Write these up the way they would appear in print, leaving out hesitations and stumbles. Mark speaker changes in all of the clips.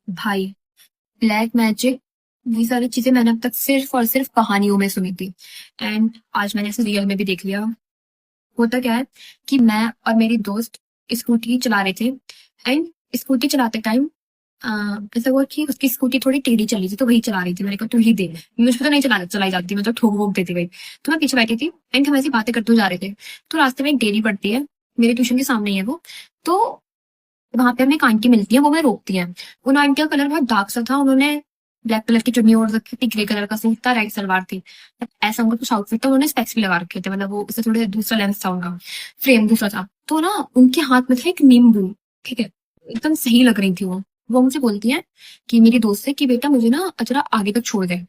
Speaker 1: भाई, black magic, ये सारी चीजें मैंने अब तक सिर्फ और सिर्फ कहानियों में सुनी थी। एंड आज मैंने इसे रियल में भी देख लिया। होता क्या है कि मैं और मेरी दोस्त स्कूटी चला रहे थे। एंड स्कूटी चलाते टाइम ऐसा हुआ कि उसकी स्कूटी थोड़ी टेढ़ी चली थी, तो वही चला रही थी। मैंने कहा तू ही दे, मुझे पता नहीं चलाई जाती, मतलब ठोक वोक देती गई। तो मैं पीछे बैठी थी एंड हम ऐसी बातें करते हुए जा रहे थे। तो रास्ते में एक डेयरी पड़ती है, मेरे ट्यूशन के सामने ही है वो। तो वहां पे हमें एक आंटी मिलती है, वो हमें रोकती है। उन आंटी का कलर बहुत डार्क सा था, उन्होंने ब्लैक कलर की चुन्नी ओढ़ रखी थी, ग्रे कलर का सूट था, रेड सलवार थी। ऐसा उनका कुछ आउटफिट था, उन्होंने स्पेक्स भी लगा रखे थे, मतलब वो उससे थोड़े दूसरा लेंस था उनका, फ्रेम दूसरा था। तो ना उनके हाथ में था एक नींबू, ठीक है, एकदम सही लग रही थी वो मुझे बोलती है कि मेरी दोस्त से कि बेटा मुझे ना जरा आगे तक छोड़ दे।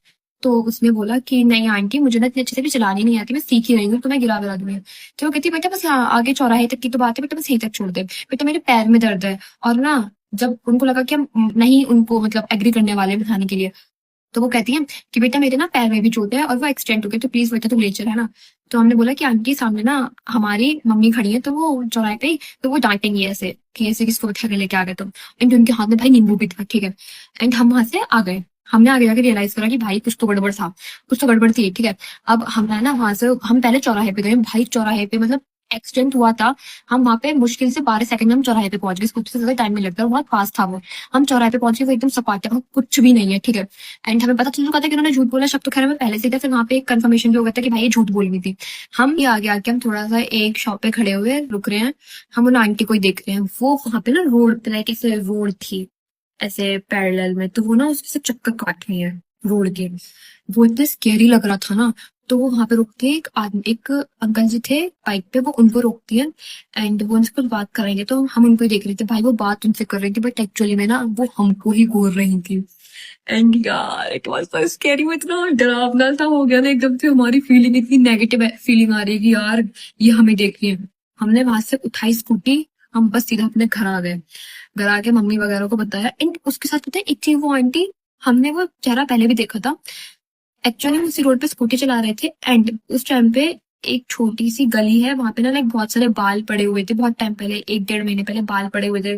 Speaker 1: तो उसने बोला कि नहीं आंटी, मुझे ना इतनी अच्छे से भी चलानी नहीं आती, मैं सीख ही रही हूँ, तो मैं गिरा विरा दूंगी। तो वो कहती बेटा बस यहाँ आगे चौराहे तक की तो बात है, बेटा बस यहीं तक छोड़ दे, बेटा मेरे पैर में दर्द है। और ना जब उनको लगा कि हम नहीं उनको मतलब एग्री करने वाले हैं बिठाने के लिए, तो वो कहती है कि बेटा मेरे ना पैर में भी चोट है और वो एक्सटेंड हो गई, तो प्लीज बेटा तुम ले चल, है ना। तो हमने बोला कि आंटी सामने ना हमारी मम्मी खड़ी है, तो वो चौराहे पे ही, तो वो डांटेंगी ऐसे कि ऐसे किसको उठा के लेके आ गए तुम। एंड उनके हाथ में भाई नींबू भी था, ठीक है। एंड हम वहां से आ गए। हमने आगे जाके रियलाइज करा कि भाई कुछ तो गड़बड़ था, कुछ तो गड़बड़ थी, ठीक है। अब हम ना वहां से हम पहले चौराहे पे गए, भाई चौराहे पे मतलब एक्सीडेंट हुआ था। हम वहां पे मुश्किल से 12 सेकंड में हम चौराहे पे पहुंच गए, स्कूटी से ज्यादा टाइम नहीं लगता, बहुत पास था वो। हम चौराहे पे पहुंचे, वो एकदम सपाटे, वहाँ कुछ भी नहीं है, ठीक है। एंड हमें पता चल चुका था कि उन्होंने झूठ बोला, शक तो खैर हमें पहले से ही था, फिर वहां पे एक कंफर्मेशन भी हो गया था कि भाई ये झूठ बोल रही थी। हम ये आगे आके हम थोड़ा सा एक शॉप पे खड़े हुए रुक रहे हैं, हम उन आंटी को ही देख रहे हैं। वो वहां पे ना रोड पे लाइक ऐसे रोड थी, ऐसे पैरेलल में, तो वो ना उसके से चक्कर काट रही है रोड के। वो इतने स्केरी लग रहा था ना। तो वो वहां पे रोकते हैं, एक आदमी, एक अंकल जी थे बाइक पे, वो उनको रोकती है। एंड वो उनसे कुछ बात कर रहे थे, तो हम उनको ही देख रहे थे। भाई वो बात उनसे कर रही थी, बट एक्चुअली में ना वो हमको ही घूर रही थी। एंड यार इट वाज सो स्कैरी, वो इतना डरावना सा हो गया ना एकदम से, हमारी फीलिंग इतनी नेगेटिव फीलिंग आ रही है कि यार ये हमें देख रही है। हमने वहां से उठाई स्कूटी, हम बस सीधा अपने घर आ गए। घर आके मम्मी वगैरह को बताया। एंड उसके साथ पता है एक चीज, वो आंटी, हमने वो चेहरा पहले भी देखा था। एक्चुअली हम उसी रोड पे स्कूटी चला रहे थे एंड उस टाइम पे एक छोटी सी गली है, वहां पे ना लाइक बहुत सारे बाल पड़े हुए थे, बहुत टाइम पहले, 1 डेढ़ महीने पहले बाल पड़े हुए थे।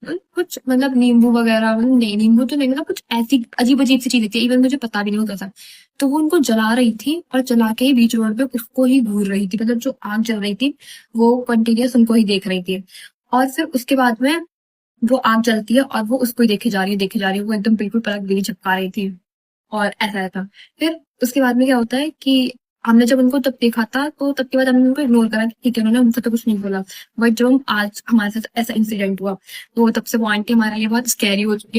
Speaker 1: कुछ मतलब नींबू वगैरह, नहीं नींबू तो नहीं, मतलब कुछ ऐसी अजीब अजीब सी चीजें थी, इवन मुझे पता भी नहीं होता था। तो वो उनको जला रही थी और जला के ही बीच रोड पे उसको ही घूर रही थी, मतलब जो आग जल रही थी वो कंटिन्यूस उनको ही देख रही थी। और फिर उसके बाद में वो आग जलती है और वो उसको ही देखे जा रही है, देखे जा रही है, वो एकदम बिल्कुल पलक भी नहीं झपका रही थी। और ऐसा था। फिर उसके बाद में क्या होता है कि हमने जब उनको तब देखा था, तो तब के बाद हमने उनको इग्नोर करा कि ठीक है, उन्होंने हमसे तो कुछ नहीं बोला। बट जब हम आज हमारे साथ ऐसा इंसिडेंट हुआ, तो तब से वो आंटी हमारे लिए बहुत स्कैरी हो चुकी है।